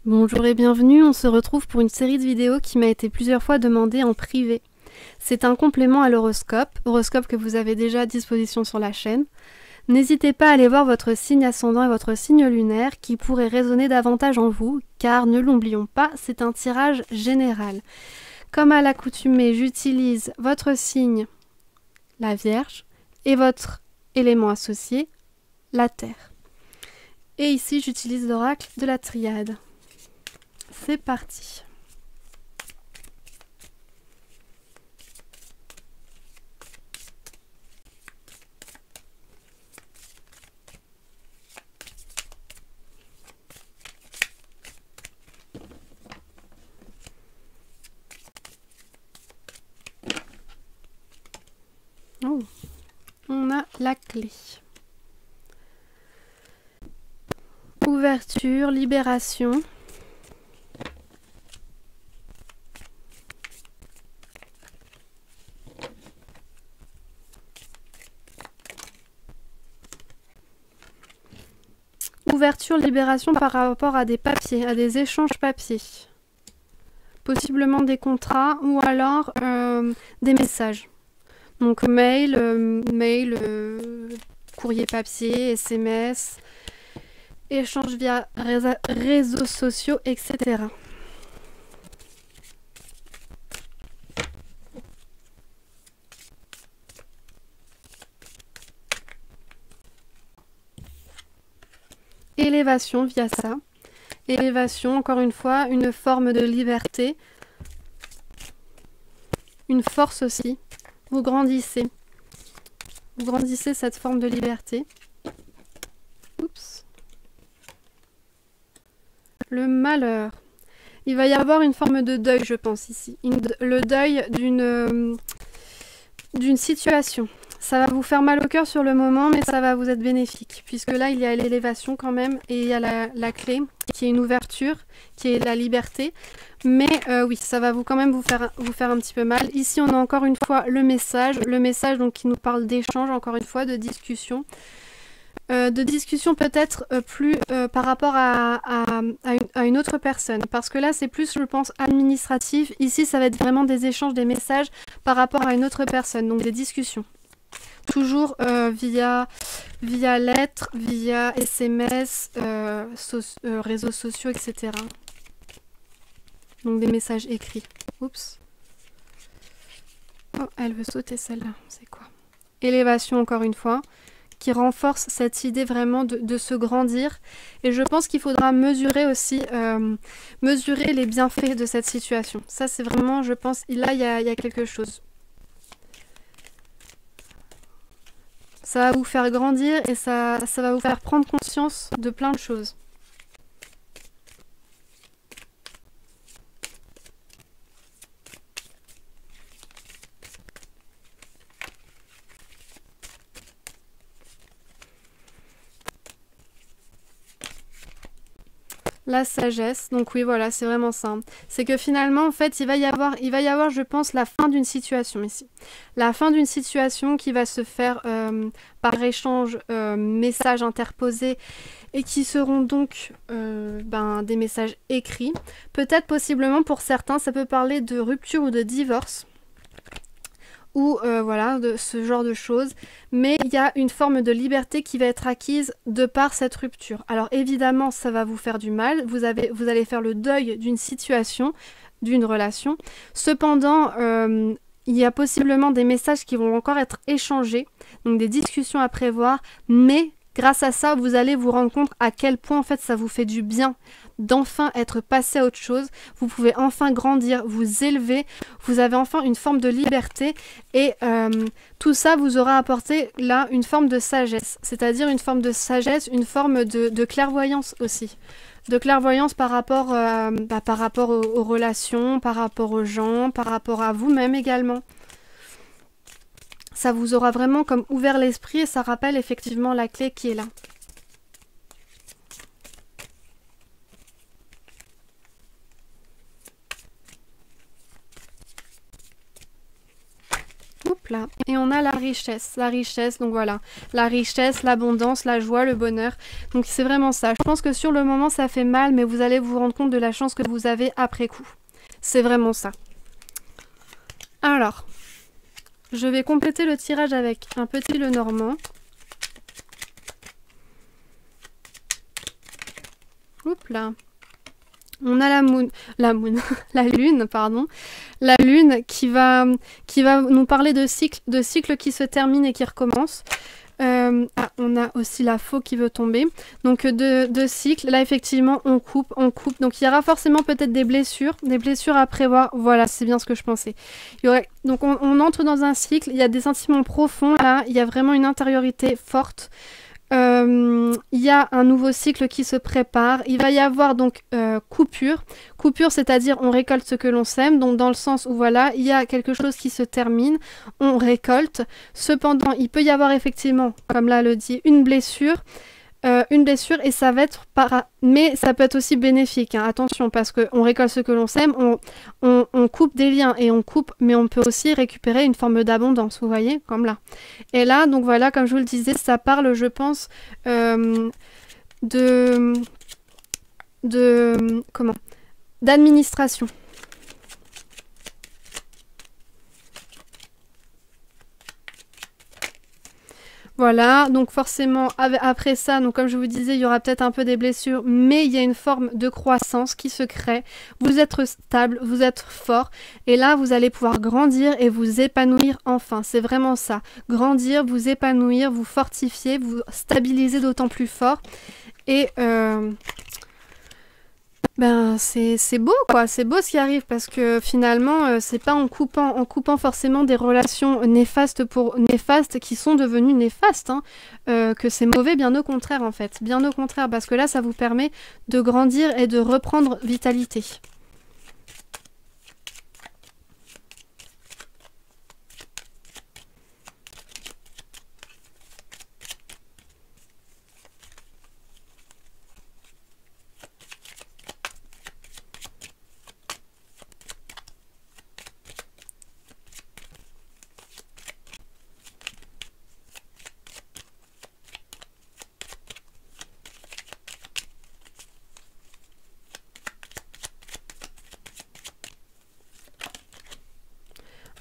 Bonjour et bienvenue, on se retrouve pour une série de vidéos qui m'a été plusieurs fois demandée en privé. C'est un complément à l'horoscope que vous avez déjà à disposition sur la chaîne. N'hésitez pas à aller voir votre signe ascendant et votre signe lunaire qui pourrait résonner davantage en vous, car ne l'oublions pas, c'est un tirage général. Comme à l'accoutumée, j'utilise votre signe, la Vierge, et votre élément associé, la Terre. Et ici, j'utilise l'oracle de la Triade. C'est parti. Oh, on a la clé. Ouverture, libération. Ouverture, libération par rapport à des papiers, à des échanges papiers. Possiblement des contrats ou alors des messages. Donc mail, courrier papier, SMS, échange via réseaux sociaux, etc. Élévation via ça. Élévation, encore une fois, une forme de liberté. Une force aussi. Vous grandissez. Vous grandissez cette forme de liberté. Oups. Le malheur. Il va y avoir une forme de deuil, je pense, ici. Le deuil d'une situation. Ça va vous faire mal au cœur sur le moment, mais ça va vous être bénéfique. Puisque là, il y a l'élévation quand même, et il y a la clé, qui est une ouverture, qui est la liberté. Mais oui, ça va quand même vous faire un petit peu mal. Ici, on a encore une fois le message donc, qui nous parle d'échange, encore une fois, de discussion. De discussion peut-être plus par rapport à une autre personne. Parce que là, c'est plus, je pense, administratif. Ici, ça va être vraiment des échanges, des messages par rapport à une autre personne. Donc des discussions. Toujours via lettres, via SMS, réseaux sociaux, etc. Donc des messages écrits. Oups. Oh, elle veut sauter celle-là. C'est quoi? Élévation, encore une fois, qui renforce cette idée vraiment de se grandir. Et je pense qu'il faudra mesurer aussi, mesurer les bienfaits de cette situation. Ça, c'est vraiment, je pense, là, il y a quelque chose. Ça va vous faire grandir et ça va vous faire prendre conscience de plein de choses. La sagesse, donc oui, voilà, c'est vraiment ça. C'est que finalement, en fait, il va y avoir, je pense, la fin d'une situation ici. La fin d'une situation qui va se faire par échange, messages interposés, et qui seront donc des messages écrits. Peut-être, possiblement, pour certains, ça peut parler de rupture ou de divorce. Ou voilà, de ce genre de choses. Mais il y a une forme de liberté qui va être acquise de par cette rupture. Alors évidemment, ça va vous faire du mal. Vous allez faire le deuil d'une situation, d'une relation. Cependant, il y a possiblement des messages qui vont encore être échangés, donc des discussions à prévoir, mais grâce à ça, vous allez vous rendre compte à quel point en fait ça vous fait du bien d'enfin être passé à autre chose. Vous pouvez enfin grandir, vous élever, vous avez enfin une forme de liberté et tout ça vous aura apporté là une forme de sagesse, c'est-à-dire une forme de sagesse, une forme de clairvoyance aussi. De clairvoyance par rapport, aux relations, par rapport aux gens, par rapport à vous-même également. Ça vous aura vraiment comme ouvert l'esprit et ça rappelle effectivement la clé qui est là. Oups. Hop là. Et on a la richesse, donc voilà. La richesse, l'abondance, la joie, le bonheur. Donc c'est vraiment ça. Je pense que sur le moment, ça fait mal, mais vous allez vous rendre compte de la chance que vous avez après coup. C'est vraiment ça. Alors, je vais compléter le tirage avec un petit Lenormand. Oups là. On a la lune, pardon. La lune qui va nous parler de cycles qui se terminent et qui recommencent. On a aussi la faux qui veut tomber. Donc de cycles, là effectivement on coupe. Donc il y aura forcément peut-être des blessures à prévoir. Voilà, c'est bien ce que je pensais. Donc on entre dans un cycle, il y a des sentiments profonds là, il y a vraiment une intériorité forte. Il y a un nouveau cycle qui se prépare. Il va y avoir donc coupure. Coupure, c'est-à-dire on récolte ce que l'on sème. Donc dans le sens où voilà, il y a quelque chose qui se termine, on récolte. Cependant, il peut y avoir effectivement, comme là le dit, une blessure et ça va être mais ça peut être aussi bénéfique, hein. Attention, parce qu'on récolte ce que l'on sème, on coupe des liens et on coupe, mais on peut aussi récupérer une forme d'abondance, vous voyez, comme là. Et là, donc voilà, comme je vous le disais, ça parle, je pense, d'administration. Voilà, donc forcément, après ça, donc comme je vous disais, il y aura peut-être un peu des blessures, mais il y a une forme de croissance qui se crée. Vous êtes stable, vous êtes fort, et là, vous allez pouvoir grandir et vous épanouir enfin. C'est vraiment ça. Grandir, vous épanouir, vous fortifier, vous stabiliser d'autant plus fort. Et c'est beau quoi, c'est beau ce qui arrive parce que finalement c'est pas en coupant forcément des relations néfastes qui sont devenues néfastes que c'est mauvais, bien au contraire en fait, bien au contraire parce que là ça vous permet de grandir et de reprendre vitalité.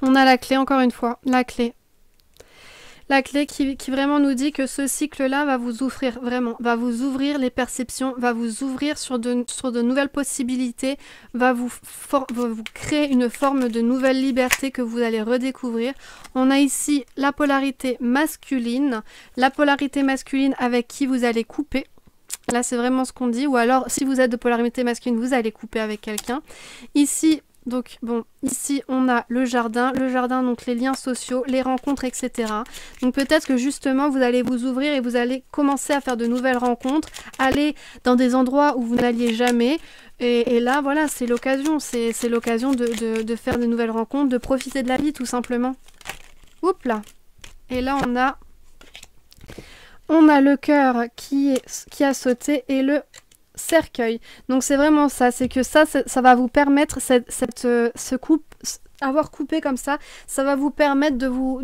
On a la clé, encore une fois, la clé. La clé qui vraiment nous dit que ce cycle-là va vous ouvrir, vraiment, va vous ouvrir les perceptions, va vous ouvrir sur de nouvelles possibilités, va vous créer une forme de nouvelle liberté que vous allez redécouvrir. On a ici la polarité masculine avec qui vous allez couper. Là, c'est vraiment ce qu'on dit. Ou alors, si vous êtes de polarité masculine, vous allez couper avec quelqu'un. Ici, donc bon, ici on a le jardin, donc les liens sociaux, les rencontres, etc. Donc peut-être que justement vous allez vous ouvrir et vous allez commencer à faire de nouvelles rencontres, aller dans des endroits où vous n'alliez jamais. Et là voilà, c'est l'occasion, c'est l'occasion de faire de nouvelles rencontres, de profiter de la vie tout simplement. Oups là. Et là on a le cœur qui a sauté et le cercueil. Donc c'est vraiment ça, c'est que ça va vous permettre avoir coupé comme ça va vous permettre de vous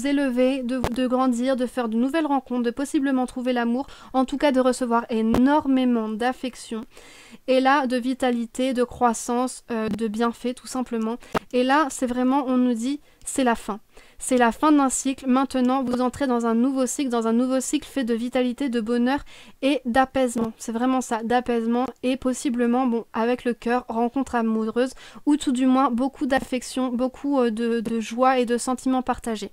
élever, de grandir, de faire de nouvelles rencontres, de possiblement trouver l'amour, en tout cas de recevoir énormément d'affection et là de vitalité, de croissance, de bienfaits tout simplement. Et là c'est vraiment, on nous dit, c'est la fin. C'est la fin d'un cycle. Maintenant, vous entrez dans un nouveau cycle fait de vitalité, de bonheur et d'apaisement. C'est vraiment ça, d'apaisement et possiblement, bon, avec le cœur, rencontre amoureuse ou tout du moins beaucoup d'affection, beaucoup de joie et de sentiments partagés.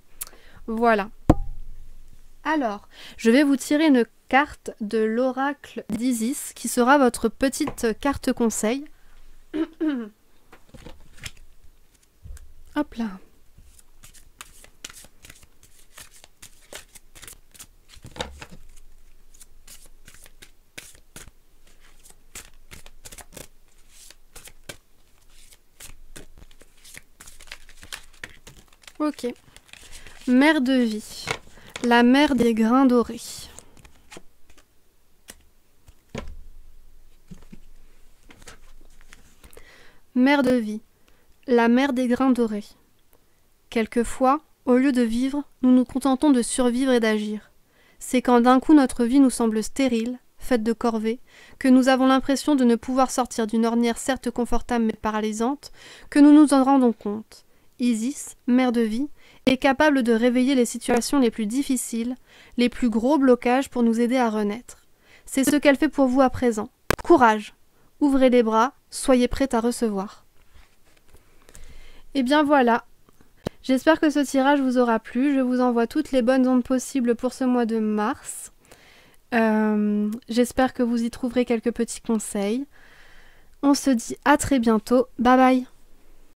Voilà. Alors, je vais vous tirer une carte de l'oracle d'Isis qui sera votre petite carte conseil. Hop là. Ok. Mère de vie. La mère des grains dorés. Mère de vie. La mère des grains dorés. Quelquefois, au lieu de vivre, nous nous contentons de survivre et d'agir. C'est quand d'un coup notre vie nous semble stérile, faite de corvées, que nous avons l'impression de ne pouvoir sortir d'une ornière certes confortable mais paralysante, que nous nous en rendons compte. Isis, mère de vie, est capable de réveiller les situations les plus difficiles, les plus gros blocages pour nous aider à renaître. C'est ce qu'elle fait pour vous à présent. Courage! Ouvrez les bras, soyez prêts à recevoir. Et bien voilà. J'espère que ce tirage vous aura plu. Je vous envoie toutes les bonnes ondes possibles pour ce mois de mars. J'espère que vous y trouverez quelques petits conseils. On se dit à très bientôt. Bye bye!